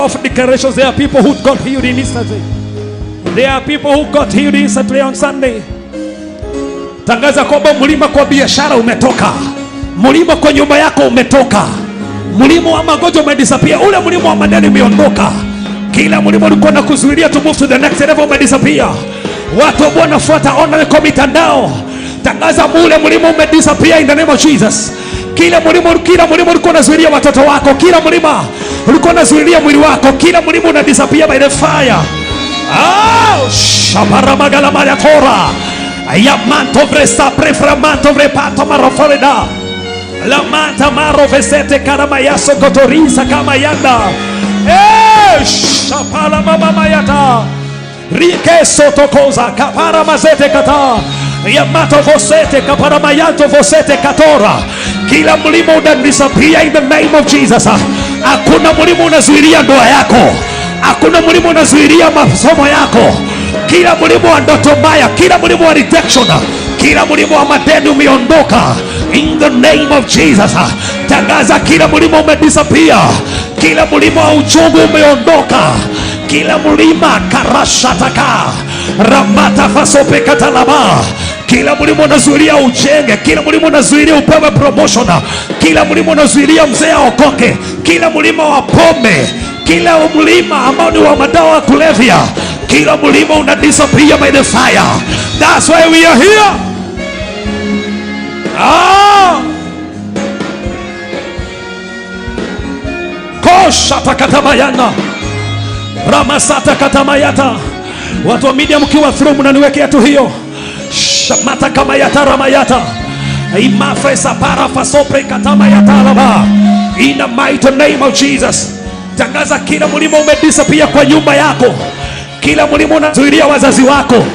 of declarations. There are people who got healed instantly. There are people who got healed instantly on Sunday. Tangaza kwamba mlima kwa biashara umetoka. Mlima kwa nyumba yako umetoka. Mlima wa magonjwa umedisappear. Ule mlima wa madeni umeondoka. Kila mlima ulikuwa na kuzuilia to move to the next level umedisappear. Watu ambao wanafuata online kwa mitandao, tangaza ule mlima umedisappear in the name of Jesus. Kila mlima ulikuwa unazuilia watoto wako, kila mlima ulikuwa unazuilia mwili wako, kila mlima una disappear by the fire. Shabara magala maria tora. Ayamanto vresta preframanto vrepato maroforeda. La manta maro vesete karamayaso kotorisa kamayanda. Shapala mama mayata. Rike soto koza kapara mazete kata. Yamato vosete kapara mayanto vosete katora. Kila mlima unadisappear in the name of Jesus. Hakuna mlima unazuilia ndoa yako. Hakuna mlima unazuilia masomo yako. Kila mlima wa ndoto mbaya, kila mlima wa rejection, kila mlima wa madeni umeondoka in the name of Jesus. Tangaza kila mlima umedisappear. Kila mlima wa uchungu umeondoka. Kila mlima karashataka ramata fasope katalaba. Kila mlima unazuilia ujenge, kila mlima unazuilia upewe promotion, kila mlima unazuilia mzee aokoke, kila mlima wa pombe, kila mlima ambao ni wa madawa ya kulevya, kila mlima una disappear by the fire. That's why we are here. Koshata katamayana ramasata katamayata. Watu wa media mkiwa through mnaniwekea tu hiyo shamata kamayata ramayata imafesa para fasopre katamayata lava. In the mighty name of Jesus, tangaza kila mlima umedisappear kwa nyumba yako, kila mlima unazuilia wazazi wako,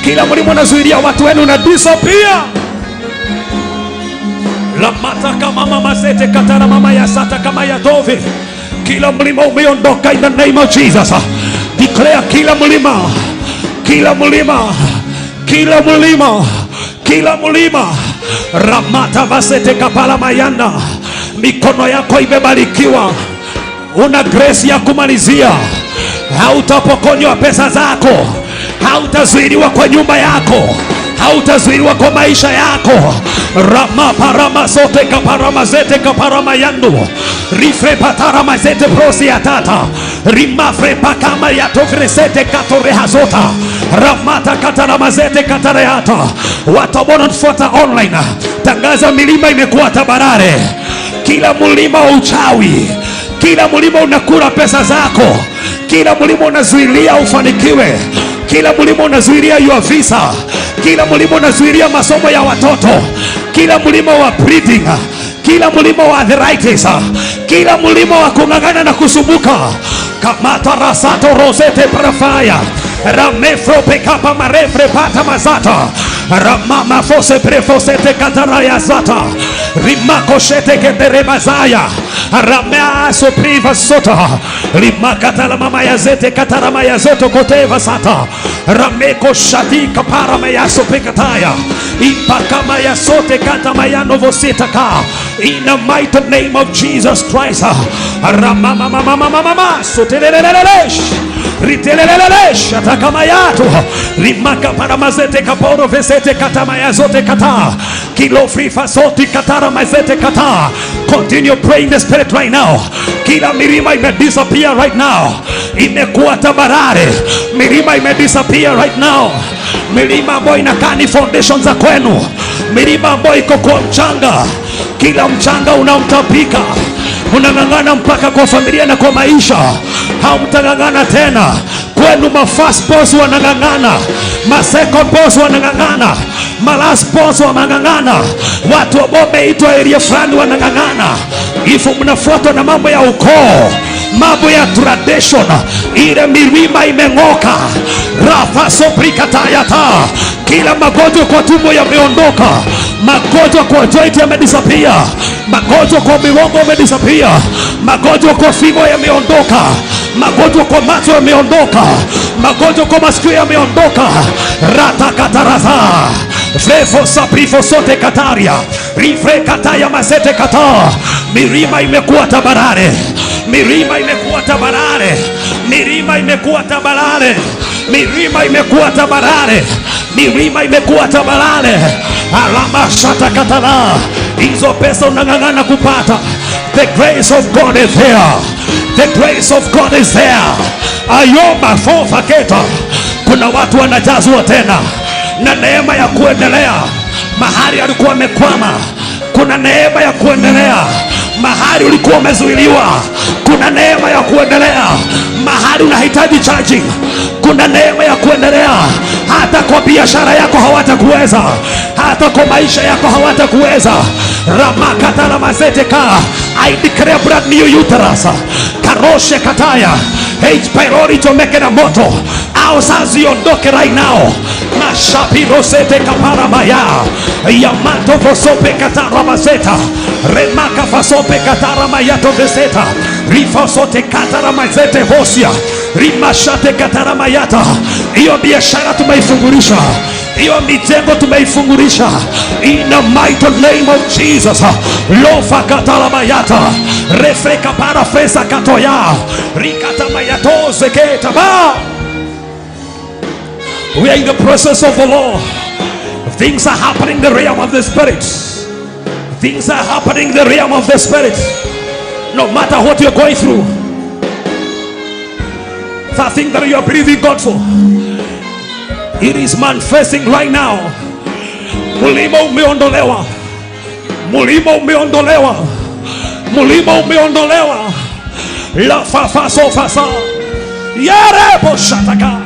kila mlima unazuilia watu wenu una disappear. La mata kama mama sete katana mama ya sata kama ya dove. Kila mlima umeondoka in the name of Jesus. Declare kila mlima, kila mlima, kila mlima, kila mlima. Ramata vasete kapala mayanda. Mikono yako imebarikiwa. Una grace ya kumalizia. Hautapokonywa pesa zako. Hautazuiliwa kwa nyumba yako. Hautazuiliwa kwa maisha yako. Rama parama sote kaparama zete kaparama yandu. Rifre patara mazete prosi atata. Rimafre pakama yatovre sete katore hazota. Ramata katara mazete katareata. Watabona tufuata online. Tangaza milima imekuwa tabarare. Kila mlima uchawi, kila mlima unakula pesa zako, kila mlima unazuilia ufanikiwe, kila mlima unazuilia your visa, kila mlima unazuilia masomo ya watoto, kila mlima wa breeding, kila mlima wa arthritis, kila mlima wa kung'ang'ana na kusumbuka. Kamata rasato rosete prafaya ramefro pekapa marefre pata mazata ramama fose prefosete kataraya zata rimako shete keteremazaya ramea sopriva sota rimakata la mama ya zete katarama ya zoto koteva sata rameko shati kapara maya sopekataya impakama ya sote katama ya novosita ka. In the mighty name of Jesus Christ. Ramama mama mama mama sotelelelesh ritelelelesh atakamayatu rimaka para mazete kaporo vesete katamaya zote kata kilo free fasoti katara mazete kata. Continue praying the spirit right now. Kila milima imedisappear right now. Imekuwa tabarare. Milima imedisappear right now. Milima ambayo inakaa ni foundation za kwenu, milima ambayo iko kwa mchanga, kila mchanga unamtapika, unang'ang'ana mpaka kwa familia na kwa maisha. Haumtang'ang'ana tena. Kwenu ma first boss wanang'ang'ana, ma second boss wanang'ang'ana, ma last boss wanang'ang'ana, watu ambao wameitwa area fulani wanang'ang'ana. Ifu mnafuatwa na mambo ya ukoo, mambo ya tradition, ile milima imeng'oka. Rafa soprikatayata. Kila magonjwa kwa tumbo yameondoka, magonjwa kwa joint yamedisappear, magonjwa kwa migongo yamedisappear, magonjwa kwa figo yameondoka, magonjwa kwa macho yameondoka, magonjwa kwa masikio yameondoka. Rata kataraza Frefo saprifo sote kataria rifre kataya masete kata. Milima imekuwa tabarare. Milima imekuwa tabarare. Milima imekuwa tabarare. Milima imekuwa tabarare. Milima imekuwa tabarare. Alama shata katala. Hizo pesa unang'ang'ana kupata. The grace of God is there. The grace of God is there. Ayoma fofaketa. Kuna watu wanajazwa tena na neema ya kuendelea mahali alikuwa amekwama. Kuna neema ya kuendelea mahali ulikuwa umezuiliwa. Kuna neema ya kuendelea mahali unahitaji charging. Kuna neema ya kuendelea. Hata kwa biashara yako hawatakuweza, hata kwa maisha yako hawatakuweza. Ramakata la mazeteka. I declare brand new uterus. Karoshe kataya. H pylori chomeke na moto. Au sasa iondoke right now. Mashapi rosete kapara maya. Yamato vosope katara mazeta. Remaka fasope katara mayato veseta. Rifasote katara mazete vosia. Rimashate katara mayata. Iyo biashara tumeifungurisha. Iyo mijengo tumeifungurisha. In the mighty name of Jesus. Lofa katara mayata. Refreka para fesa katoya. Rikata mayato zeketa ba. We are in the process of the Lord. Things are happening in the realm of the Spirit. Things are happening in the realm of the Spirit. No matter what you're going through, that thing that you are believing God for, it is manifesting right now. Mulima umeondolewa. Mulima umeondolewa. Mulima umeondolewa. La fafa sofasa. Yare po shataka.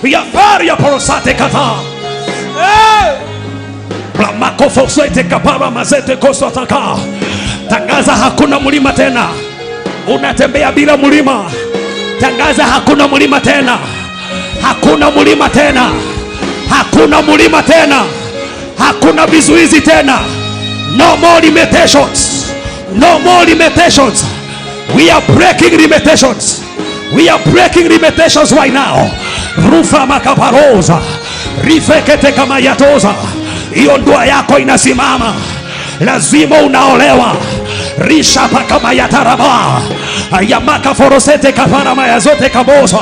Ya paria porosate kata. Ramako fosete kapara mazete kosotaka. Tangaza hakuna mulima tena. Unatembea bila mulima. Tangaza hakuna mulima tena. Hakuna mulima tena. Hakuna mulima tena. Hakuna vizuizi tena. No more limitations. No more limitations. We are breaking limitations. We are breaking limitations right now. Rufa makaparoza. Rifekete kama yatoza. Hiyo ndoa yako inasimama. Lazima unaolewa. Rishapa kama yataraba. Yamaka forosete kapara maya zote kabosa.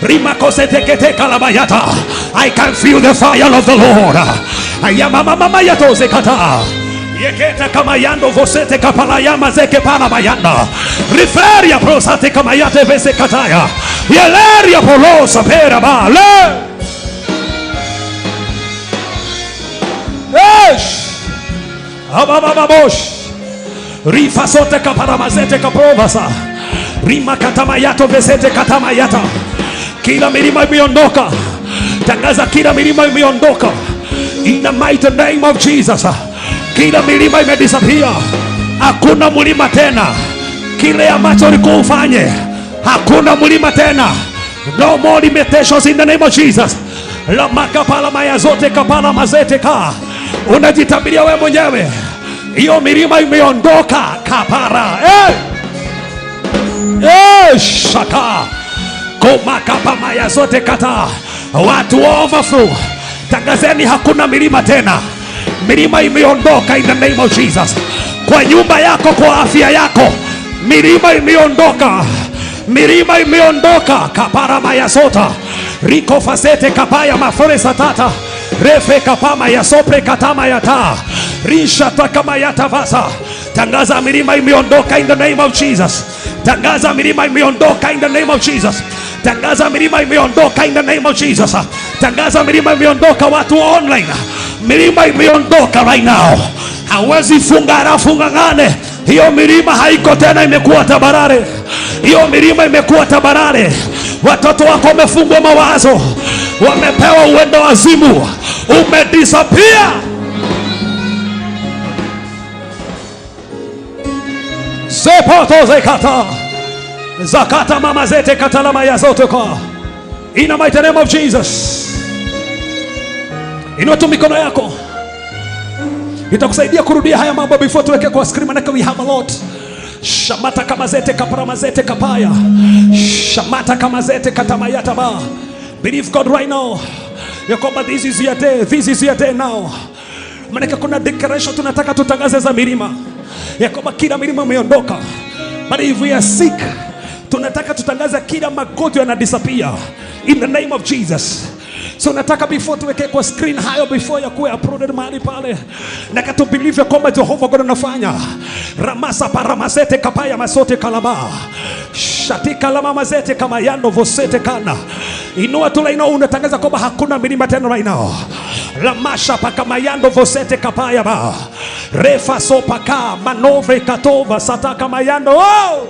Rimakosete kete kalabayata. I can feel the fire of the Lord. Ayamama mama yatoze kata. Yeketa kama yando vosete kapala yama zeke pana mayanda. Riferia prosate kama yate vese kataya. Yeleria polosa pera bale. Esh. Abababosh. Rifa sote kapara mazete kaprovasa. Rima katamayato vesete katamayata. Kila milima imeondoka. Tangaza kila milima imeondoka. In the mighty name of Jesus. Kila milima imedisappear. Hakuna mulima tena. Kile ambacho ulikuwa ufanye, hakuna mulima tena. No more limitations in the name of Jesus. La makapala maya zote kapala mazete ka. Unajitabiria wewe mwenyewe. Hiyo milima imeondoka kapara. Shaka. Koma kapa maya zote kata. Watu overflow. Tangazeni hakuna milima tena. Milima imeondoka in the name of Jesus. Kwa nyumba yako, kwa afya yako, milima imeondoka. Milima imeondoka. Kapara maya sota. Riko fasete kapaya mafore satata. Refe kapama ya sopre katama yata. Risha takama yata vasa. Tangaza milima imeondoka in the name of Jesus. Tangaza milima imeondoka in the name of Jesus. Tangaza milima imeondoka in the name of Jesus. Tangaza milima imeondoka watu online. Milima imeondoka right now. Hawezi funga halafu ngangane. Hiyo milima haiko tena, imekuwa tabarare. Hiyo milima imekuwa tabarare. Watoto wako wamefungwa mawazo. Wamepewa uendo wazimu. Umedisappear. Sepoto zekata. Zakata mama zete katalama ya zote kwa. In the mighty name of Jesus. Inua tu mikono yako. Itakusaidia kurudia haya mambo before tuweke kwa screen, manake we have a lot. Shamata kama zete kapara mazete kapaya. Shamata kama zete katamayata ba. Believe God right now. Yakoba, this is your day. This is your day now. Manake kuna declaration tunataka tutangaze za milima. Yakoba kila milima imeondoka. But if we are sick, tunataka tutangaza kila magonjwa yana disappear in the name of Jesus. So nataka before tuweke kwa screen hayo, before ya kuwa uploaded mahali pale, nataka tu believe kwamba Jehova God anafanya. Ramasa paramasete kapaya masote kalama shatika lama mazete kama yando vosete kana. Inua tu right now, unatangaza kwamba hakuna milima tena right now. Lamasha pakamayando vosete kapaya ba refa sopaka manovre katova sataka mayando. Oh!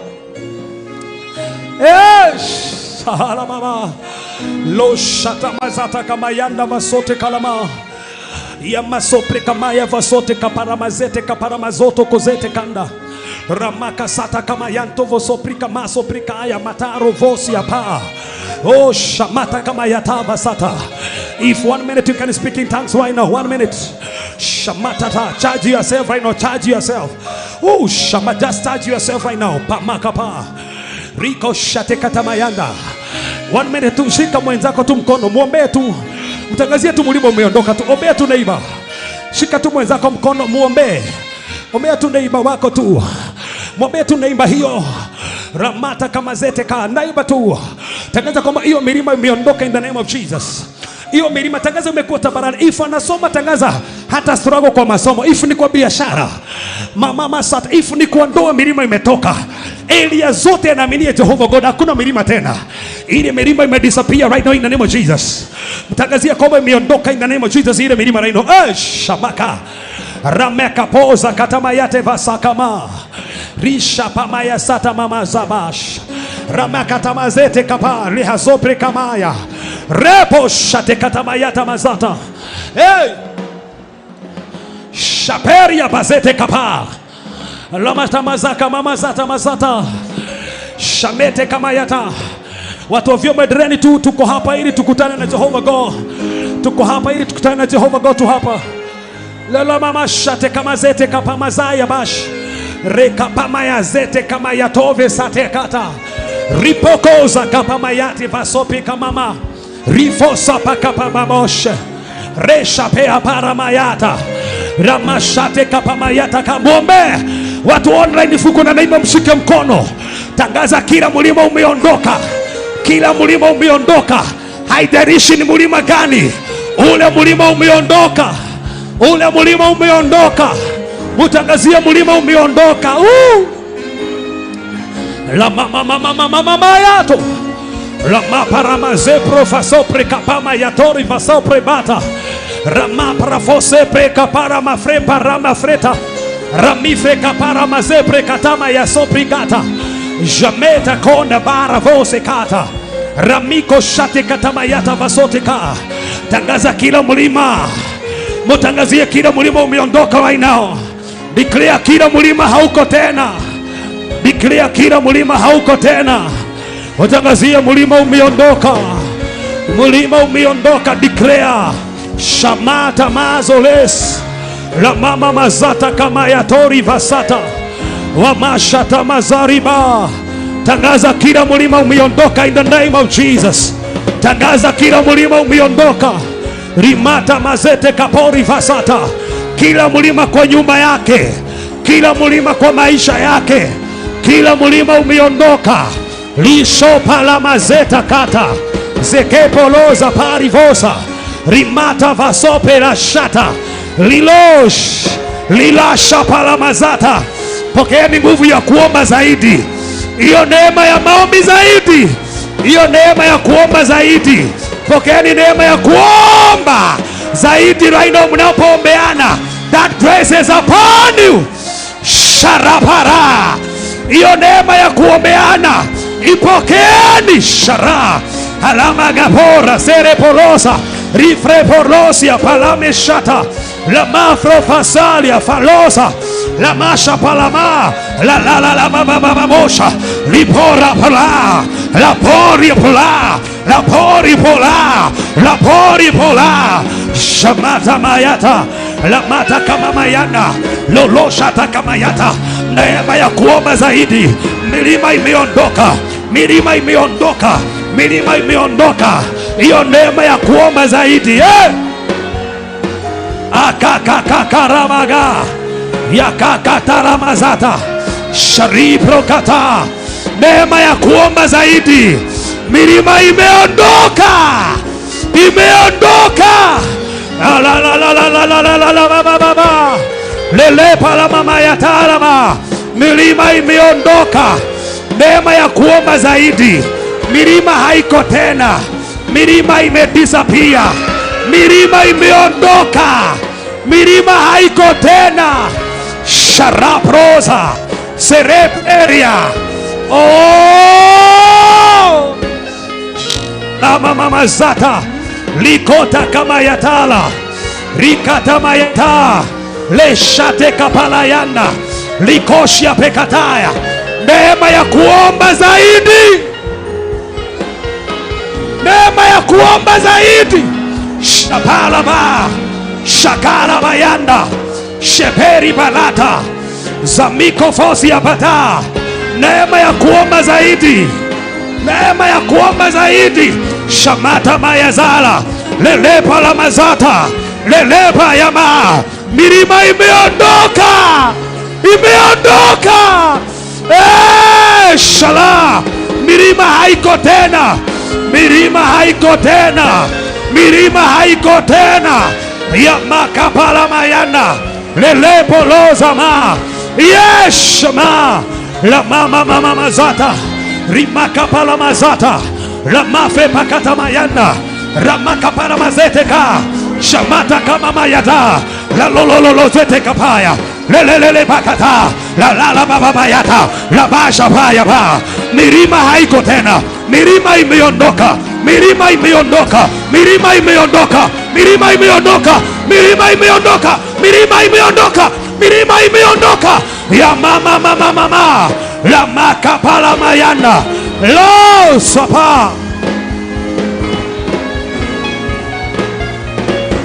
Sahala mama lo shata mazata kamayanda vasote kalama ya masopre kamaya vasote kapara mazete kapara mazoto kozete kanda ramaka sata kamayanto vosoprika masoprika ya mataro vosi apa. Oh shamata kamayata vasata. If 1 minute you can speak in tongues right now, 1 minute. Shamatata, charge yourself right now, charge yourself. Oh shama, just charge yourself right now. Pamakapa Riko shate katamayanda. 1 minute tu, shika mwenzako tu mkono, muombe tu. Mtangazie tu mlima umeondoka tu. Ombea tu neighbor. Shika tu mwenzako mkono, muombe. Ombea tu neighbor wako tu. Muombe tu neighbor hiyo. Ramata kama zete ka neighbor tu. Tangaza kwamba hiyo milima imeondoka in the name of Jesus. Hiyo milima tangaza umekuwa tabarani. If anasoma tangaza hata struggle kwa masomo. If ni kwa biashara. Mama sat, if ni kwa ndoa milima imetoka. Area zote anaaminia Jehova God, hakuna milima tena. Ile milima imedisappear right now in the name of Jesus. Mtangazia kwamba imeondoka in the name of Jesus ile milima right now. Shamaka rameka poza katamayate vasakama risha pamaya sata mama zabash ramaka tamazete kapa lihazopre kamaya repo shate katamayata mazata. Hey! Shaperia bazete kapa lamata mazaka mama zata mazata shamete kamayata. Watu wa vyombo dreni tu, tuko hapa ili tukutane na Jehova God. Tuko hapa ili tukutane na Jehova God tu hapa. Lala mama shate kama zete kapa mazaya bash reka pama ya zete kama yatove sate kata ripokoza kapa mayati vasopi kama rifosa pakapa mamoshe resha pea para mayata ramashate kapa mayata kamombe. Watu online fuko na naiba, mshike mkono, tangaza kila mlima umeondoka, kila mlima umeondoka. Haidarishi ni mlima gani, ule mlima umeondoka, ule mlima umeondoka. Mutangazie mlima umeondoka. La mama yato la maparama zepro fasopre kapama yatori fasopre bata rama parafose pre kapara mafre parama freta ramifre kapara mazepre katama ya soprigata jameta konda bara vose kata ramiko shate katama yata vasote ka. Tangaza kila mlima, mutangazie kila mlima umeondoka right now. Declare kila mlima hauko tena. Declare kila mlima hauko tena. Mutangazie mlima umeondoka. Mlima umeondoka. Declare shamata mazoles la mama mazata kama yatori vasata wa mashata mazariba. Tangaza kila mlima umeondoka in the name of Jesus. Tangaza kila mlima umeondoka. Rimata mazete kapori vasata. Kila mlima kwa nyumba yake, kila mlima kwa maisha yake, kila mlima umeondoka. Lishopa la mazeta kata zekepoloza parivosa rimata vasope la shata lilosh lilasha pala mazata. Pokeeni nguvu ya kuomba zaidi, hiyo neema ya maombi zaidi, hiyo neema ya kuomba zaidi. Pokeeni neema ya kuomba zaidi right now mnapoombeana. That grace is upon you. Sharapara, hiyo neema ya kuombeana ipokeeni. Shara alama gapora sere porosa rifre porosia palame shata la mafro fasalia falosa la masha palama la mama mosha lipora pala la pori pola la pori pola la pori pola shamata mayata la mata kama mayana lolosha kama yata. Neema ya kuomba zaidi. Milima imeondoka, milima imeondoka, milima imeondoka. Hiyo neema ya kuomba zaidi. Akakakakaramaga yakakataramazata Shariprokata, neema ya kuomba zaidi. Milima imeondoka, imeondoka. Lele pala mama ya talama, milima imeondoka. Neema ya kuomba zaidi. Milima haiko tena, milima imedisappear, milima imeondoka, milima haiko tena. Sharaprosa sereperia. Oh, la mama zata likota kama yatala rikata mayata leshate kapalayanda likoshia pekataya. Neema ya kuomba zaidi, neema ya kuomba zaidi. Shapalaba shakala bayanda sheperi balata zamiko fosi apata. Neema ya kuomba zaidi, neema ya kuomba zaidi. Shamata mayazala lelepa la mazata lelepa yama. Milima imeondoka, imeondoka. Shala, milima haiko tena, milima haiko tena, milima haiko tena. Ya makapala mayana lelepo lozama. Yes ma la mama mazata rimakapala mazata la mafe pakata mayana ramakapala mazeteka shamata kama mayata la lololo zete kapaya lelelele pakata la baba mayata la basha paya ba. Milima haiko tena, milima imeondoka, milima imeondoka, milima imeondoka, milima imeondoka, milima imeondoka, milima imeondoka, milima imeondoka. Ya mama la makapala mayana lo sapa.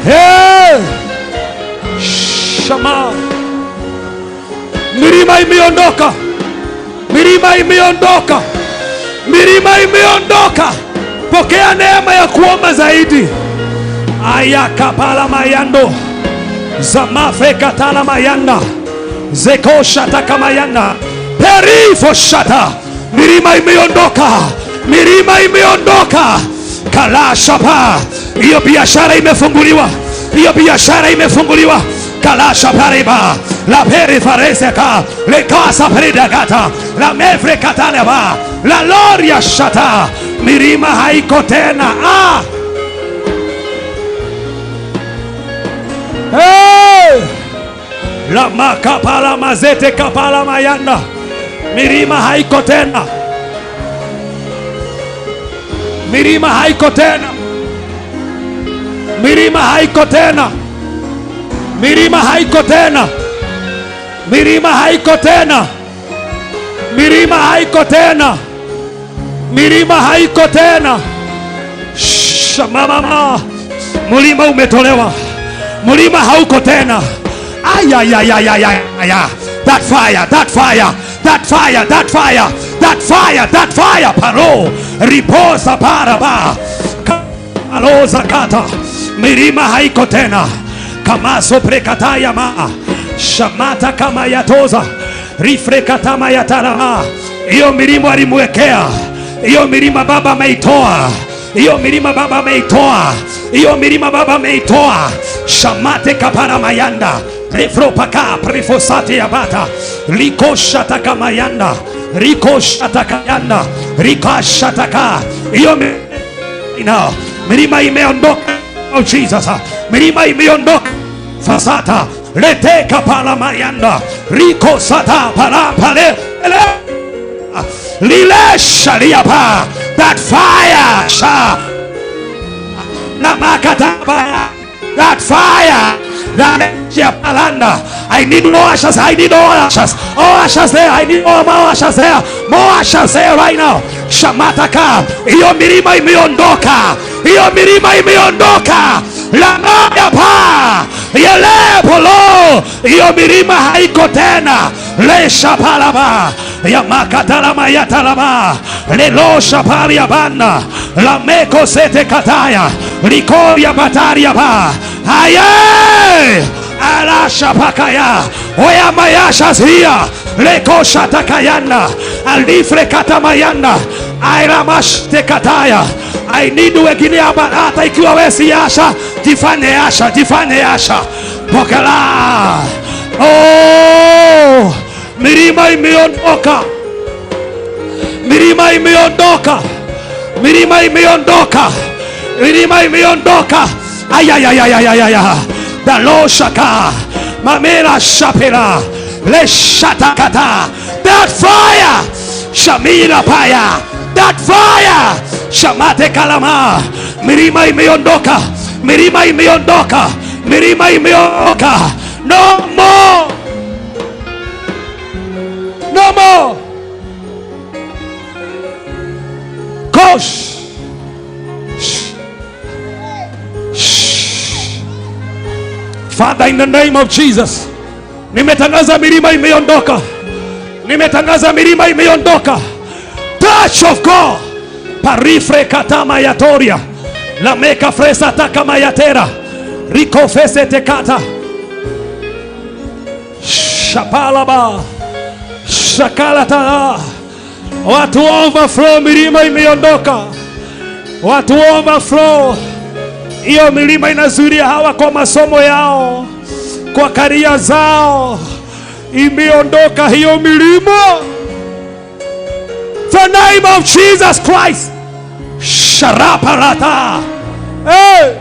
Hey, shama, milima imeondoka, milima imeondoka, milima imeondoka. Pokea neema ya kuomba zaidi. Aya kapala mayando zamafe katala mayanda zeko shata kamayanda perifo shata. Milima imeondoka, milima imeondoka. Kala shapa, hiyo biashara imefunguliwa, hiyo biashara imefunguliwa. Kala shapa riba la perifareseka le casa predagata la mefre kataneba la loria shata. Milima haiko tena. Hey! La makapala mazete kapala mayanda. Milima haiko tena, milima haiko tena, milima haiko tena, milima haiko tena, milima haiko tena, milima haiko tena, milima haiko tena. Shamama, mulima umetolewa, mulima hauko tena. Aya. That fire, that fire, that fire, that fire, that fire, that fire. Paro riposa paraba alo zakata. Milima haiko tena. Kama soprekataya ma shamata kama yatoza rifrekatama yatarama. Iyo milima alimwekea, iyo milima baba ameitoa, iyo milima baba ameitoa, iyo milima baba ameitoa. Shamate kapara mayanda refropaka prefosate yabata likoshata kamayanda rikoshata kayanda rikashataka. Iyo milima imeondoka. Oh Jesus, milima imeondoka. Fasata lete kapala mayanda rikosata para pale lile shaliapa. That fire sha namakataba. That fire, that palanda. I need more ashes. I need more ashes. Oh, ashes there. I need more ashes there. More ashes there right now. Shamataka. Iyo milima imeondoka. Iyo milima imeondoka. La moja pa. Yele polo. Iyo milima haiko tena. Le shapalaba. Ya makatalama yatalaba. Le lo shaparia banda. La meko sete kataya. Likoria bataria ba. Aye. Alasha pakaya. Where my ashes here? leko shatakayanda alifre katamayanda airamaste kataya. I need wengine hapa, hata ikiwa wewe si Asha, jifanye Asha, jifanye Asha. Pokela. Oh, milima imeondoka, milima imeondoka, milima imeondoka, milima imeondoka. Ayayayayayaya. Daloshaka mamela shapela le shatakata. That fire shamila paya, that fire shamate kalama. Milima imeondoka, milima imeondoka, milima imeondoka. No more, no more. Kosh. Father, in the name of Jesus, nimetangaza milima imeondoka, nimetangaza milima imeondoka. Touch of God. Parifre katama yatoria la meka fresa takama yatera riko fese tekata shapalaba shakalata. Watu overflow, milima imeondoka. Watu overflow. Hiyo milima inazuria hawa kwa masomo yao, kwa karia zao. Imeondoka hiyo milima. The name of Jesus Christ. Sharaparata. Hey.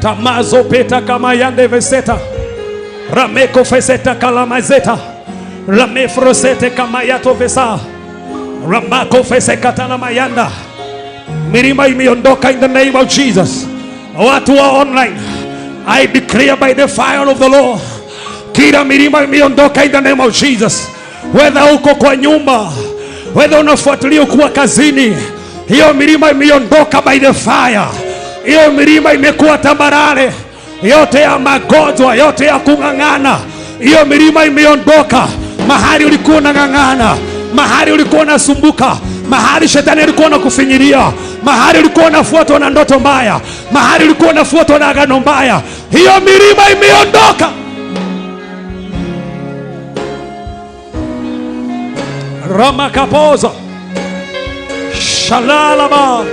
Tamazo peta kama yande veseta. Rameko feseta kalamazeta. Ramefrosete kama yato vesa. Ramako fesekata na mayanda. Milima imeondoka in the name of Jesus. Watu wa online, I declare by the fire of the Lord, kila milima imeondoka in the name of Jesus. Whether uko kwa nyumba, whether unafuatilia ukiwa kazini, hiyo milima imeondoka by the fire. Hiyo milima imekuwa tambarare, yote ya magonjwa, yote ya kung'ang'ana, hiyo milima imeondoka. Mahali ulikuwa unang'ang'ana, mahali ulikuwa unasumbuka, mahali shetani alikuwa anakufinyilia, mahali ulikuwa unafuatwa na ndoto mbaya, mahali ulikuwa unafuatwa na agano mbaya, hiyo milima imeondoka. Rama kapoza shalalaba.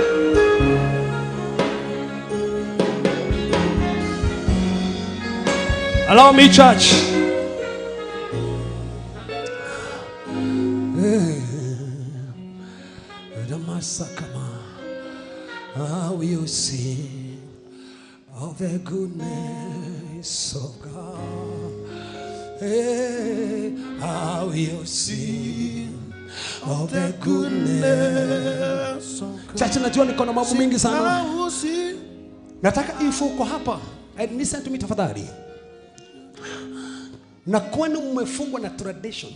Allow me, church. I will sing of the goodness of God. Hey, I will sing of the goodness of God. Chacha, najua niko na mambo mingi sana. Nataka info kwa hapa. And listen to me tafadhali. Na kwani mmefungwa na tradition.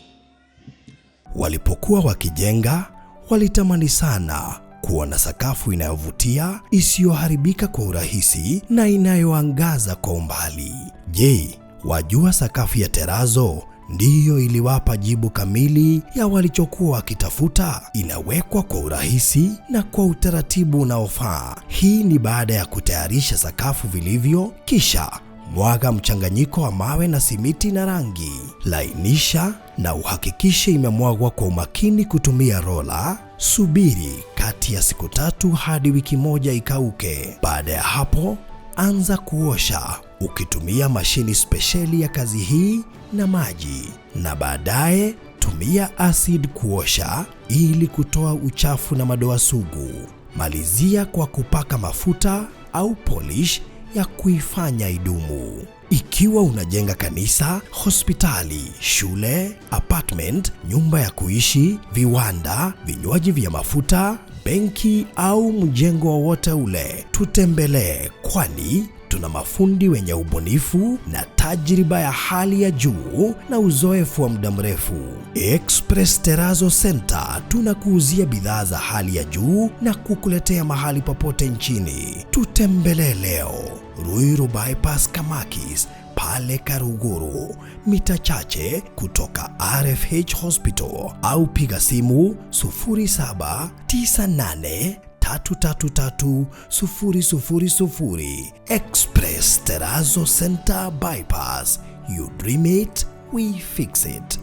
Walipokuwa wakijenga, walitamani sana kuona sakafu inayovutia, isiyoharibika kwa urahisi na inayoangaza kwa umbali. Je, wajua sakafu ya terazo ndiyo iliwapa jibu kamili ya walichokuwa wakitafuta? Inawekwa kwa urahisi na kwa utaratibu unaofaa. Hii ni baada ya kutayarisha sakafu vilivyo, kisha mwaga mchanganyiko wa mawe na simiti na rangi. Lainisha na uhakikishe imemwagwa kwa umakini kutumia rola. Subiri kati ya siku 3 hadi wiki 1 ikauke. Baada ya hapo, anza kuosha ukitumia mashini spesheli ya kazi hii na maji, na baadaye tumia acid kuosha ili kutoa uchafu na madoa sugu. Malizia kwa kupaka mafuta au polish ya kuifanya idumu. Ikiwa unajenga kanisa, hospitali, shule, apartment, nyumba ya kuishi, viwanda, vinywaji vya mafuta, benki au mjengo wowote ule, tutembelee, kwani tuna mafundi wenye ubunifu na tajriba ya hali ya juu na uzoefu wa muda mrefu. Express Terazo Center tunakuuzia bidhaa za hali ya juu na kukuletea mahali popote nchini. Tutembelee leo, Ruiru Bypass Kamakis, pale Karuguru, mita chache kutoka RFH Hospital, au piga simu 0798333000. Express Terazo Center Bypass, You dream it, we fix it.